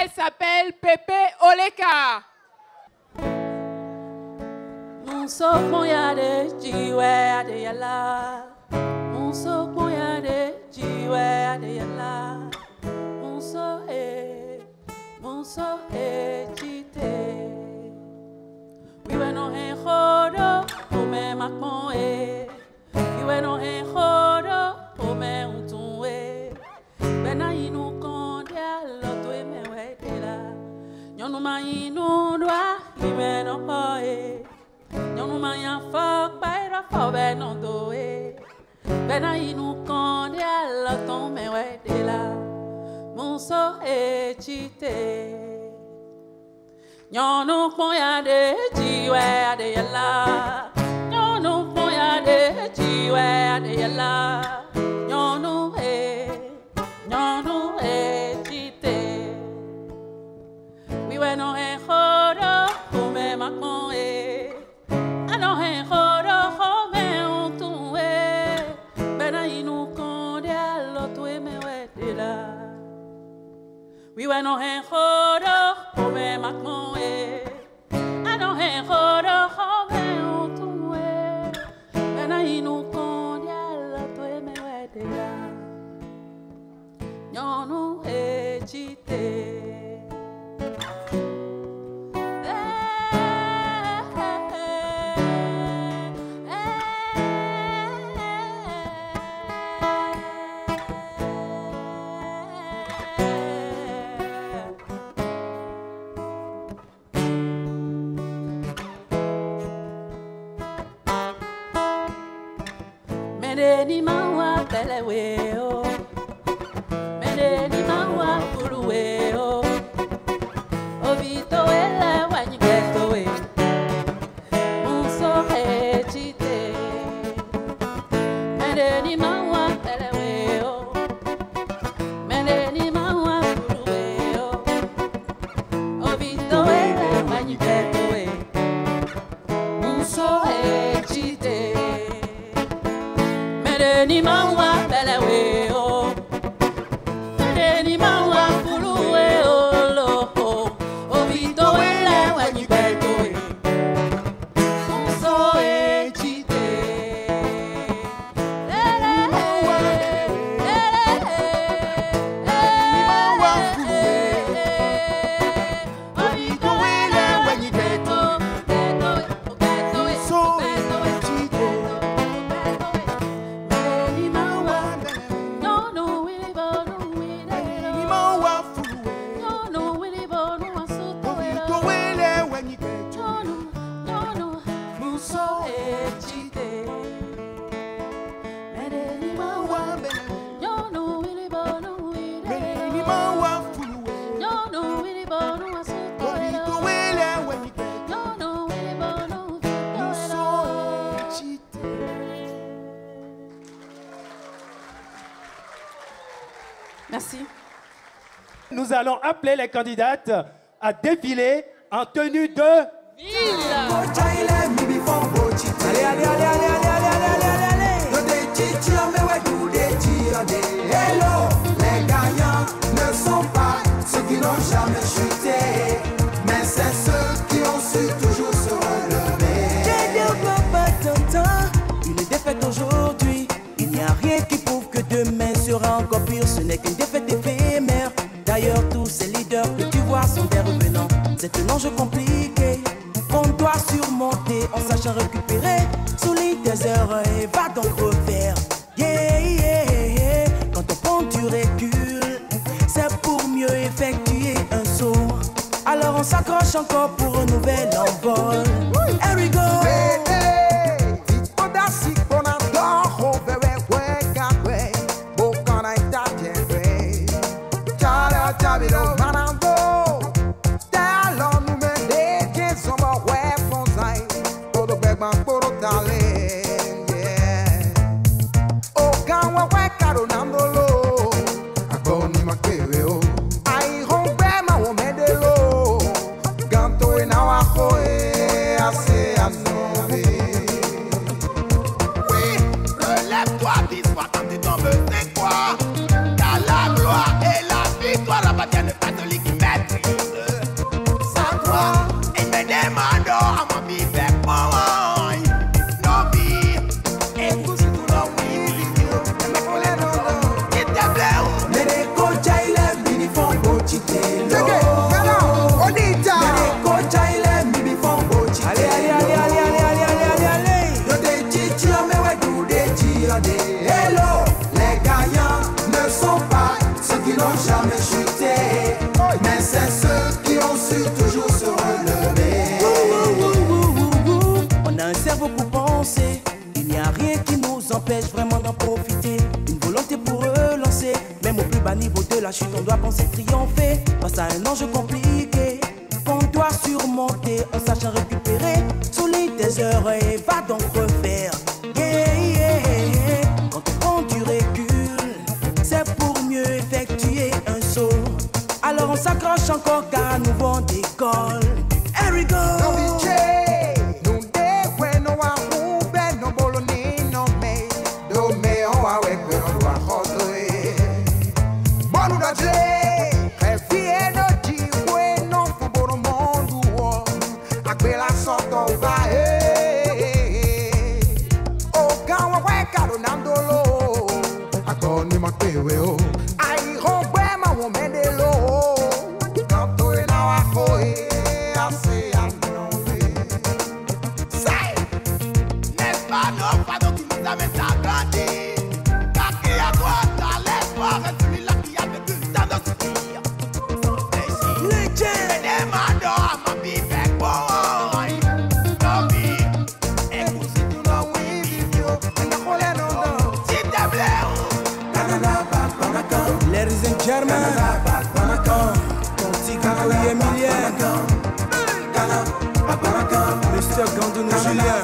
Elle s'appelle Pépé Oleka. Monso moyade jiwe ade yala. Monso moyade jiwe ade yala. Monso chite. We went on a hodo, ome makmoe. We went on a hodo, ome untuwe. Bena inu kondia loto eme wedela. Nyonu ma inu dwa, ime no poe. Nyonu ma ya fok baira fobe no doe. Bena inu kondia loto me wedela. Monso chite. Nyonu poya de jiwe ade yala. Nyonu poya de jiwe ade yala. Nyonu chite. We went on a hodo, home makon ano he hodo, home untuwe. Bena inu konde alo tuwe me wedela. We went on a hodo, home makon ano he hodo, home untuwe. Bena inu konde alo tuwe me wedela. Nyonu chite. Medeni mawa peleweo. Medeni mawa puluweo. Ovito ele wanyiketo e. Monso chite. Medeni mawa peleweo. Medeni mawa puluweo. Ovito ele wanyiketo e. Monso chite. Medeni mawa peleweo. Medeni mawa puluweo loco. Ovito ele wanyiketo e. Monso chite. Merci. Nous allons appeler les candidates à défiler en tenue de Ville. Allez, allez, allez, allez, allez, allez, allez, hello, les gagnants ne sont pas ceux qui n'ont jamais chuté, mais c'est ceux qui ont su toujours se relever. J'ai dit pas une défaite aujourd'hui. Il n'y a rien qui prouve que demain sera encore pire. Ce n'est qu'une défaite éphémère. D'ailleurs, tous ces leaders que tu vois sont des revenants. C'est un enjeu compliqué qu'on doit surmonter en sachant récupérer. Souligne tes erreurs et va donc refaire. Yeah, yeah, yeah. Quand on prend du recul, c'est pour mieux effectuer un saut. Alors on s'accroche encore pour un nouvel envol. Here we go. de la chute, on doit penser triompher face à un enjeu compliqué qu'on doit surmonter en sachant récupérer. Souligne tes heures et va donc refaire. Yeah, yeah. Quand on prend du recul, c'est pour mieux effectuer un saut. Alors on s'accroche encore car nous on décolle. Here we go. Ladies and gentlemen, ton petit Gago Emilien, Mr. Gandounou Julien,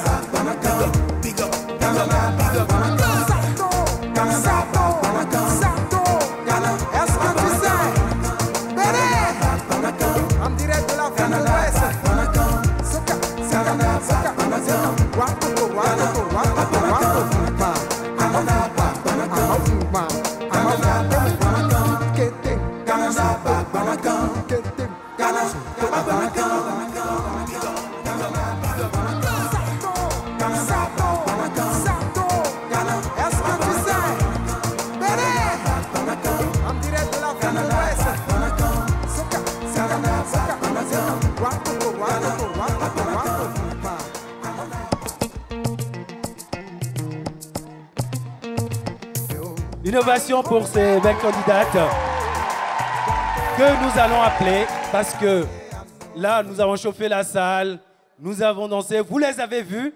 big up, big up, big up, big up. Sato, est-ce que tu sais, Béné, en direct de l'Afrique de l'Ouest, Soka, Wako, Innovation pour ces belles candidates que nous allons appeler parce que là, nous avons chauffé la salle, nous avons dansé, vous les avez vus,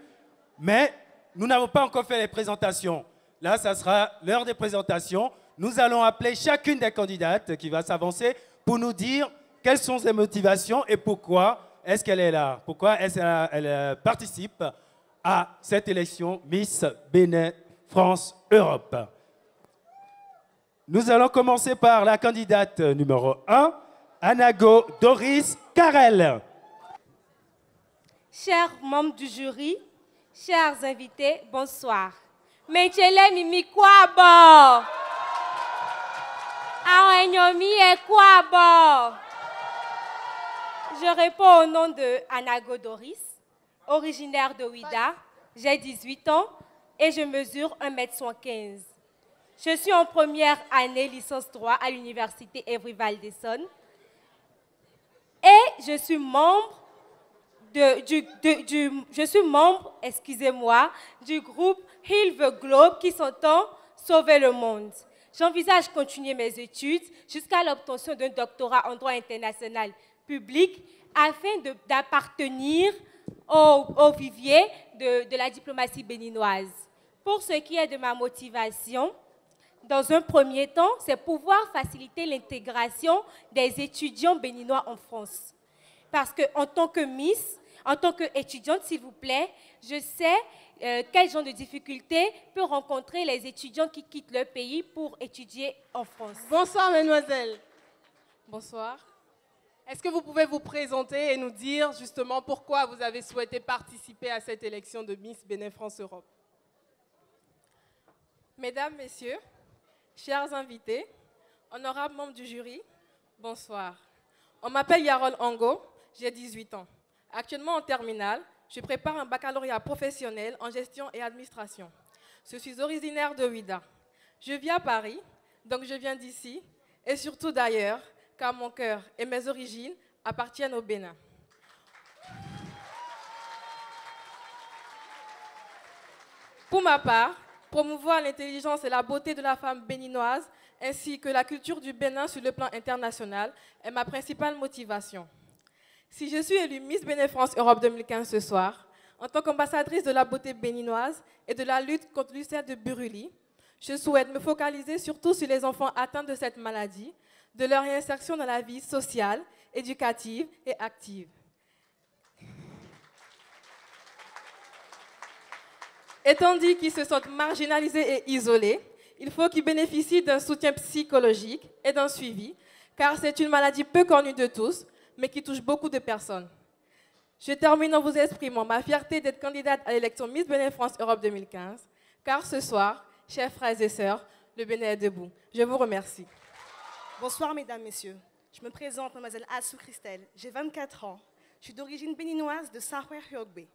mais nous n'avons pas encore fait les présentations. Là, ça sera l'heure des présentations. Nous allons appeler chacune des candidates qui va s'avancer pour nous dire quelles sont ses motivations et pourquoi est-ce qu'elle est là, pourquoi est-ce qu'elle participe à cette élection Miss Bénin France Europe. Nous allons commencer par la candidate numéro 1, Anago Doris Karel. Chers membres du jury, chers invités, bonsoir. Mentele mimi kwabo. Awenyomi e kwabo. Je réponds au nom de Anago Doris, originaire de Ouida. J'ai 18 ans et je mesure 1,75 m. Je suis en première année licence droit à l'université Évry-Val-d'Essonne et je suis membre du groupe Heal the Globe qui s'entend Sauver le monde. J'envisage continuer mes études jusqu'à l'obtention d'un doctorat en droit international public afin d'appartenir au vivier de la diplomatie béninoise. Pour ce qui est de ma motivation, dans un premier temps, c'est pouvoir faciliter l'intégration des étudiants béninois en France. Parce qu'en tant que Miss, en tant qu'étudiante, s'il vous plaît, je sais quel genre de difficultés peuvent rencontrer les étudiants qui quittent leur pays pour étudier en France. Bonsoir, mesdemoiselles. Bonsoir. Est-ce que vous pouvez vous présenter et nous dire justement pourquoi vous avez souhaité participer à cette élection de Miss Bénin France Europe? Mesdames, Messieurs, chers invités, honorables membres du jury, bonsoir. On m'appelle Yarol Ango, j'ai 18 ans. Actuellement en terminale, je prépare un baccalauréat professionnel en gestion et administration. Je suis originaire de Ouida. Je vis à Paris, donc je viens d'ici, et surtout d'ailleurs, car mon cœur et mes origines appartiennent au Bénin. Pour ma part, promouvoir l'intelligence et la beauté de la femme béninoise, ainsi que la culture du Bénin sur le plan international, est ma principale motivation. Si je suis élue Miss Bénin France Europe 2015 ce soir, en tant qu'ambassadrice de la beauté béninoise et de la lutte contre l'ulcère de Buruli, Je souhaite me focaliser surtout sur les enfants atteints de cette maladie, de leur réinsertion dans la vie sociale, éducative et active. Étant dit qu'ils se sentent marginalisés et isolés, il faut qu'ils bénéficient d'un soutien psychologique et d'un suivi, car c'est une maladie peu connue de tous, mais qui touche beaucoup de personnes. Je termine en vous exprimant ma fierté d'être candidate à l'élection Miss Bénin France Europe 2015, car ce soir, chers frères et sœurs, le Bénin est debout. Je vous remercie. Bonsoir mesdames, messieurs. Je me présente, mademoiselle Assou Christelle. J'ai 24 ans. Je suis d'origine béninoise de Saint-Houer-Hyogbe.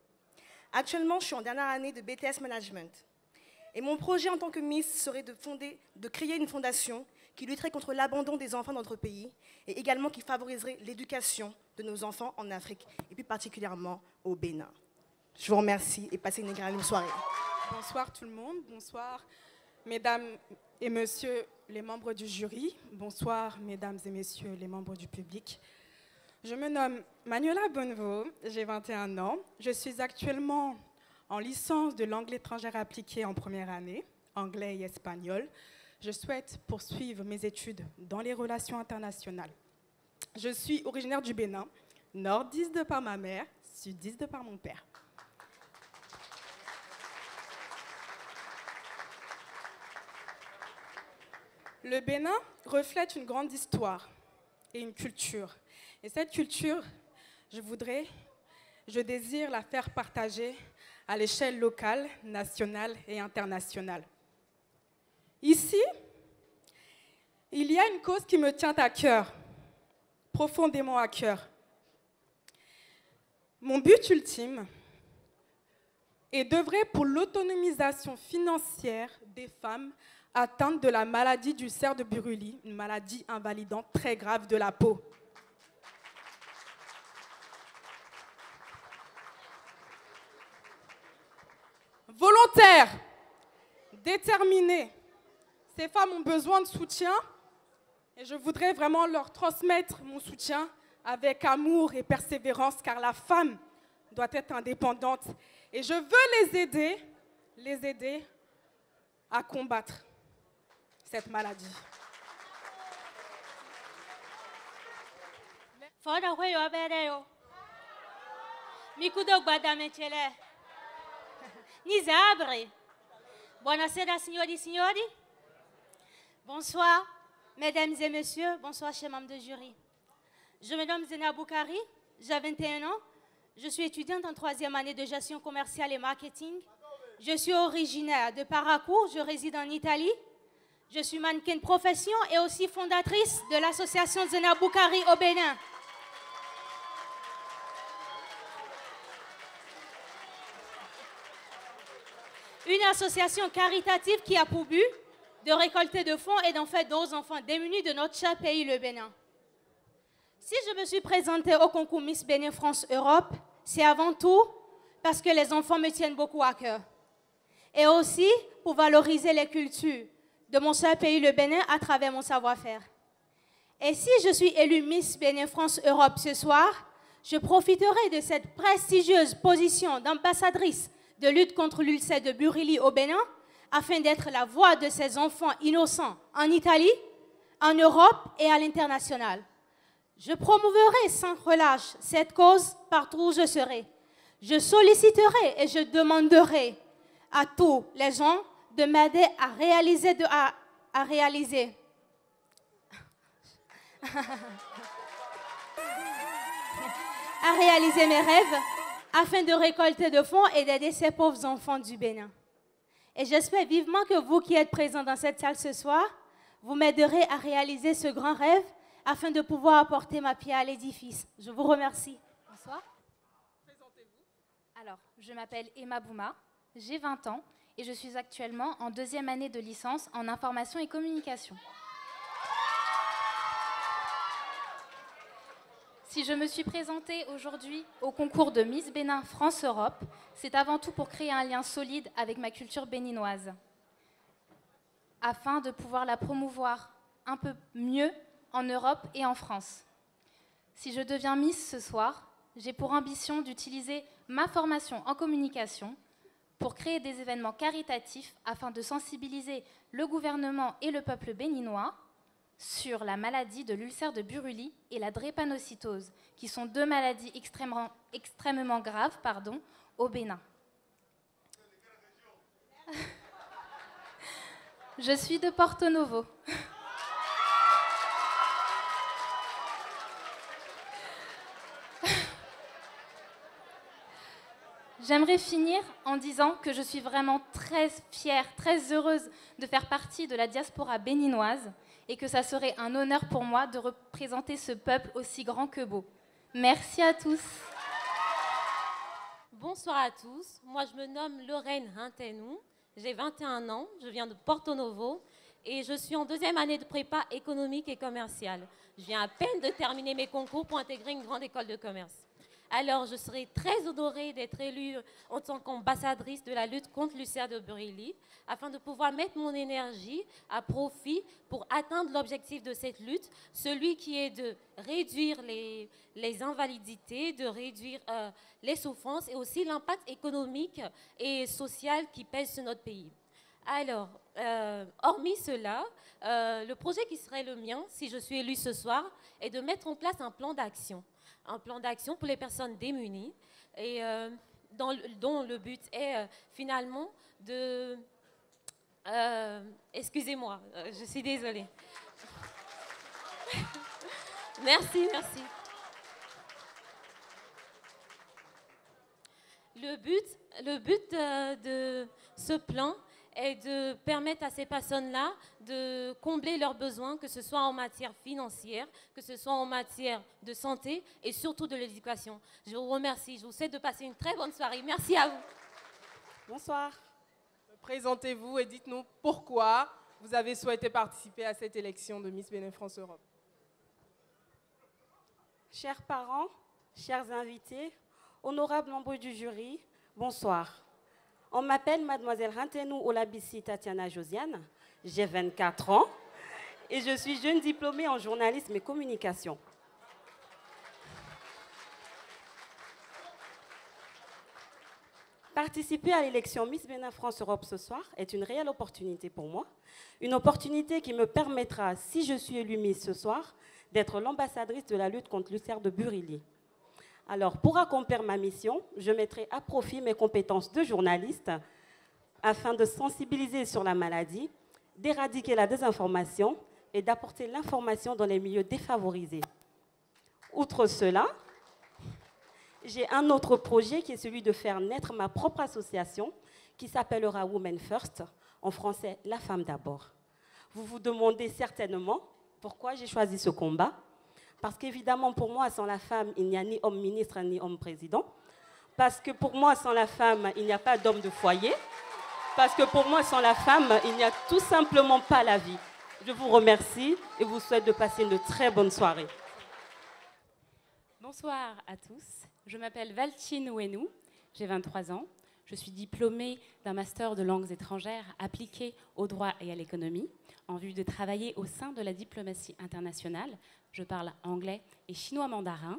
Actuellement, je suis en dernière année de BTS Management. Et mon projet en tant que Miss serait de créer une fondation qui lutterait contre l'abandon des enfants dans notre pays et également qui favoriserait l'éducation de nos enfants en Afrique et plus particulièrement au Bénin. Je vous remercie et passez une agréable soirée. Bonsoir tout le monde, bonsoir mesdames et messieurs les membres du jury, bonsoir mesdames et messieurs les membres du public. Je me nomme Manuela Bonneveau, j'ai 21 ans. Je suis actuellement en licence de langue étrangère appliquée en première année, anglais et espagnol. Je souhaite poursuivre mes études dans les relations internationales. Je suis originaire du Bénin, nordiste de par ma mère, sudiste de par mon père. Le Bénin reflète une grande histoire et une culture. Et cette culture, je désire la faire partager à l'échelle locale, nationale et internationale. Ici, il y a une cause qui me tient à cœur, profondément à cœur. Mon but ultime est d'œuvrer pour l'autonomisation financière des femmes atteintes de la maladie d'ulcère de Buruli, une maladie invalidante très grave de la peau. Volontaires, déterminées, ces femmes ont besoin de soutien et je voudrais vraiment leur transmettre mon soutien avec amour et persévérance car la femme doit être indépendante et je veux les aider à combattre cette maladie. Buonasera signori e signori. Bonsoir, mesdames et messieurs. Bonsoir, chers membres de jury. Je me nomme Zena Boukari, j'ai 21 ans. Je suis étudiante en 3e année de gestion commerciale et marketing. Je suis originaire de Paracourt, je réside en Italie. Je suis mannequin de profession et aussi fondatrice de l'association Zena Boukari au Bénin. Une association caritative qui a pour but de récolter de fonds et d'en faire d'autres enfants démunis de notre cher pays, le Bénin. Si je me suis présentée au concours Miss Bénin France Europe, c'est avant tout parce que les enfants me tiennent beaucoup à cœur. Et aussi pour valoriser les cultures de mon cher pays, le Bénin, à travers mon savoir-faire. Et si je suis élue Miss Bénin France Europe ce soir, je profiterai de cette prestigieuse position d'ambassadrice de lutte contre l'ulcère de Buruli au Bénin, afin d'être la voix de ces enfants innocents en Italie, en Europe et à l'international. Je promouverai sans relâche cette cause partout où je serai. Je solliciterai et je demanderai à tous les gens de m'aider à réaliser mes rêves, afin de récolter de fonds et d'aider ces pauvres enfants du Bénin. Et j'espère vivement que vous qui êtes présents dans cette salle ce soir, vous m'aiderez à réaliser ce grand rêve afin de pouvoir apporter ma pierre à l'édifice. Je vous remercie. Bonsoir. Présentez-vous. Alors, je m'appelle Emma Bouma, j'ai 20 ans et je suis actuellement en 2e année de licence en information et communication. Si je me suis présentée aujourd'hui au concours de Miss Bénin France Europe, c'est avant tout pour créer un lien solide avec ma culture béninoise, afin de pouvoir la promouvoir un peu mieux en Europe et en France. Si je deviens Miss ce soir, j'ai pour ambition d'utiliser ma formation en communication pour créer des événements caritatifs afin de sensibiliser le gouvernement et le peuple béninois sur la maladie de l'ulcère de Buruli et la drépanocytose, qui sont deux maladies extrêmement graves au Bénin. Je suis de Porto Novo. J'aimerais finir en disant que je suis vraiment très fière, très heureuse de faire partie de la diaspora béninoise et que ça serait un honneur pour moi de représenter ce peuple aussi grand que beau. Merci à tous. Bonsoir à tous. Moi, je me nomme Lorraine Rintenou. J'ai 21 ans. Je viens de Porto Novo et je suis en deuxième année de prépa économique et commerciale. Je viens à peine de terminer mes concours pour intégrer une grande école de commerce. Alors, je serai très honorée d'être élue en tant qu'ambassadrice de la lutte contre l'ulcère de Buruli, afin de pouvoir mettre mon énergie à profit pour atteindre l'objectif de cette lutte, celui qui est de réduire les invalidités, de réduire les souffrances et aussi l'impact économique et social qui pèse sur notre pays. Alors, hormis cela, le projet qui serait le mien, si je suis élue ce soir, est de mettre en place un plan d'action. Un plan d'action pour les personnes démunies et dont le but est finalement de... excusez-moi, je suis désolée. Merci. Le but de ce plan est de permettre à ces personnes-là de combler leurs besoins, que ce soit en matière financière, que ce soit en matière de santé et surtout de l'éducation. Je vous remercie. Je vous souhaite de passer une très bonne soirée. Merci à vous. Bonsoir. Présentez-vous et dites-nous pourquoi vous avez souhaité participer à cette élection de Miss Bénin France Europe. Chers parents, chers invités, honorables membres du jury, bonsoir. On m'appelle Mademoiselle Rintenou Olabisi Tatiana Josiane, j'ai 24 ans et je suis jeune diplômée en journalisme et communication. Participer à l'élection Miss Bénin France Europe ce soir est une réelle opportunité pour moi, une opportunité qui me permettra, si je suis élue Miss ce soir, d'être l'ambassadrice de la lutte contre l'ulcère de Buruli. Alors, pour accomplir ma mission, je mettrai à profit mes compétences de journaliste afin de sensibiliser sur la maladie, d'éradiquer la désinformation et d'apporter l'information dans les milieux défavorisés. Outre cela, j'ai un autre projet qui est celui de faire naître ma propre association qui s'appellera Women First, en français « La femme d'abord ». Vous vous demandez certainement pourquoi j'ai choisi ce combat. Parce qu'évidemment, pour moi, sans la femme, il n'y a ni homme ministre ni homme président. Parce que pour moi, sans la femme, il n'y a pas d'homme de foyer. Parce que pour moi, sans la femme, il n'y a tout simplement pas la vie. Je vous remercie et vous souhaite de passer une très bonne soirée. Bonsoir à tous. Je m'appelle Valtine Ouenou, j'ai 23 ans. Je suis diplômée d'un master de langues étrangères appliquées au droit et à l'économie, en vue de travailler au sein de la diplomatie internationale. Je parle anglais et chinois mandarin.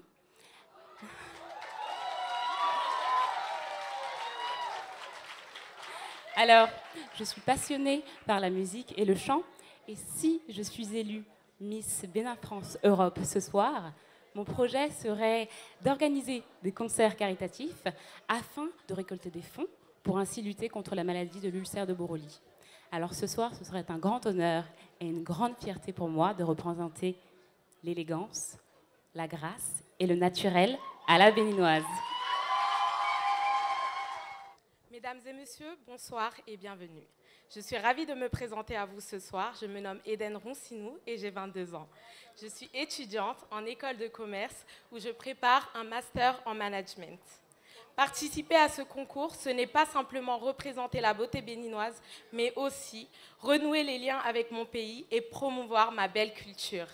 Alors, je suis passionnée par la musique et le chant. Et si je suis élue Miss Bénin France Europe ce soir, mon projet serait d'organiser des concerts caritatifs afin de récolter des fonds pour ainsi lutter contre la maladie de l'ulcère de Buruli. Alors ce soir, ce serait un grand honneur et une grande fierté pour moi de représenter l'élégance, la grâce et le naturel à la béninoise. Mesdames et messieurs, bonsoir et bienvenue. Je suis ravie de me présenter à vous ce soir. Je me nomme Eden Roncinou et j'ai 22 ans. Je suis étudiante en école de commerce où je prépare un master en management. Participer à ce concours, ce n'est pas simplement représenter la beauté béninoise, mais aussi renouer les liens avec mon pays et promouvoir ma belle culture.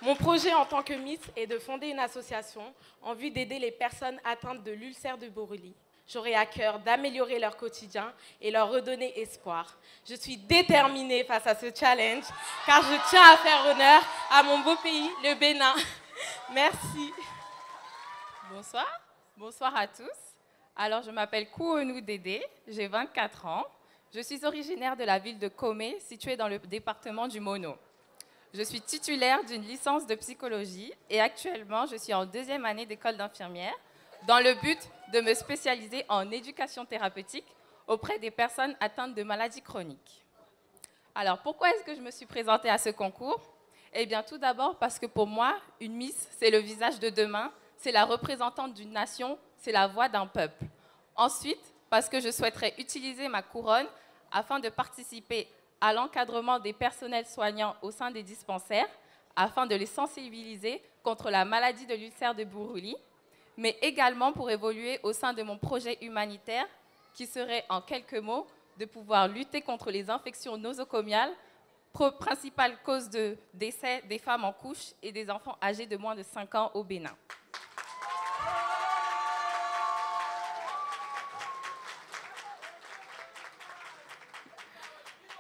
Mon projet en tant que Miss est de fonder une association en vue d'aider les personnes atteintes de l'ulcère de Buruli. J'aurai à cœur d'améliorer leur quotidien et leur redonner espoir. Je suis déterminée face à ce challenge car je tiens à faire honneur à mon beau pays, le Bénin. Merci. Bonsoir. Bonsoir à tous. Alors, je m'appelle Kouonou Dédé, j'ai 24 ans. Je suis originaire de la ville de Komé, située dans le département du Mono. Je suis titulaire d'une licence de psychologie et actuellement, je suis en 2e année d'école d'infirmière dans le but de me spécialiser en éducation thérapeutique auprès des personnes atteintes de maladies chroniques. Alors, pourquoi est-ce que je me suis présentée à ce concours? Eh bien, tout d'abord parce que pour moi, une Miss, c'est le visage de demain, c'est la représentante d'une nation, c'est la voix d'un peuple. Ensuite, parce que je souhaiterais utiliser ma couronne afin de participer à l'encadrement des personnels soignants au sein des dispensaires, afin de les sensibiliser contre la maladie de l'ulcère de Buruli, mais également pour évoluer au sein de mon projet humanitaire, qui serait, en quelques mots, de pouvoir lutter contre les infections nosocomiales, principale cause de décès des femmes en couche et des enfants âgés de moins de 5 ans au Bénin.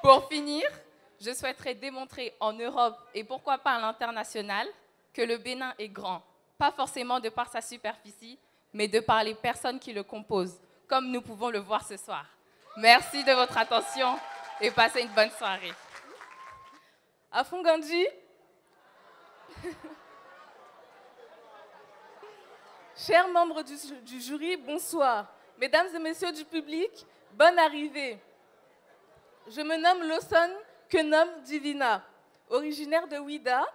Pour finir, je souhaiterais démontrer en Europe et pourquoi pas à l'international que le Bénin est grand, pas forcément de par sa superficie, mais de par les personnes qui le composent, comme nous pouvons le voir ce soir. Merci de votre attention et passez une bonne soirée. Afongandji. Chers membres du jury, bonsoir. Mesdames et messieurs du public, bonne arrivée. Je me nomme Lawson Kenom Divina, originaire de Ouida.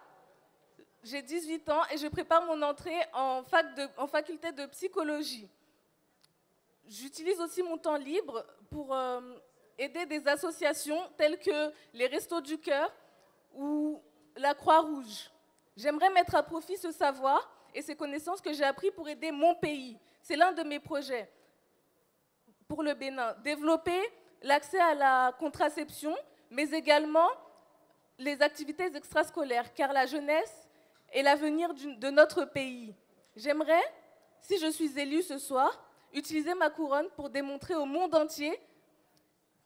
J'ai 18 ans et je prépare mon entrée en faculté de psychologie. J'utilise aussi mon temps libre pour aider des associations telles que les Restos du Cœur ou la Croix-Rouge. J'aimerais mettre à profit ce savoir et ces connaissances que j'ai appris pour aider mon pays. C'est l'un de mes projets pour le Bénin. Développer l'accès à la contraception, mais également les activités extrascolaires, car la jeunesse est l'avenir de notre pays. J'aimerais, si je suis élue ce soir, utiliser ma couronne pour démontrer au monde entier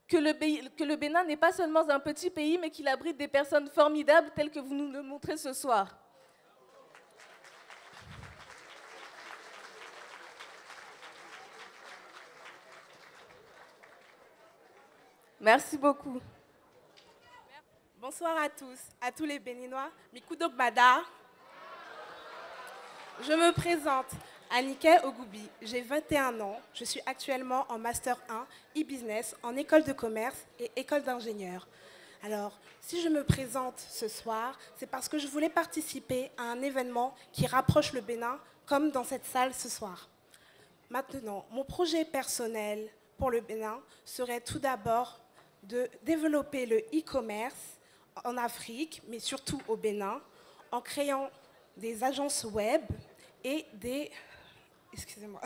que le Bénin n'est pas seulement un petit pays, mais qu'il abrite des personnes formidables telles que vous nous le montrez ce soir. Merci beaucoup. Bonsoir à tous les Béninois. Mikudo Bada. Je me présente, Anike Ogoubi. J'ai 21 ans. Je suis actuellement en Master 1 e-business en école de commerce et école d'ingénieur. Alors, si je me présente ce soir, c'est parce que je voulais participer à un événement qui rapproche le Bénin, comme dans cette salle ce soir. Maintenant, mon projet personnel pour le Bénin serait tout d'abord de développer le e-commerce en Afrique, mais surtout au Bénin, en créant des agences web et des... Excusez-moi.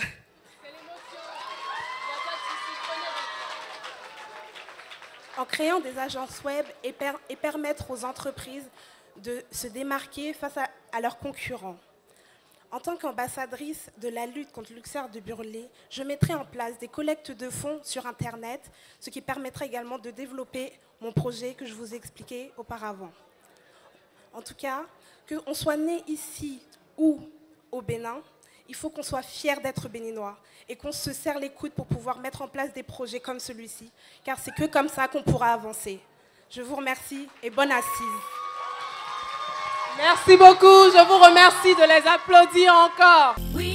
En créant des agences web et permettre aux entreprises de se démarquer face à leurs concurrents. En tant qu'ambassadrice de la lutte contre l'ulcère de Buruli, je mettrai en place des collectes de fonds sur Internet, ce qui permettra également de développer mon projet que je vous ai expliqué auparavant. En tout cas, qu'on soit né ici ou au Bénin, il faut qu'on soit fier d'être béninois et qu'on se serre les coudes pour pouvoir mettre en place des projets comme celui-ci, car c'est que comme ça qu'on pourra avancer. Je vous remercie et bonne assise. Merci beaucoup, je vous remercie de les applaudir encore. Oui.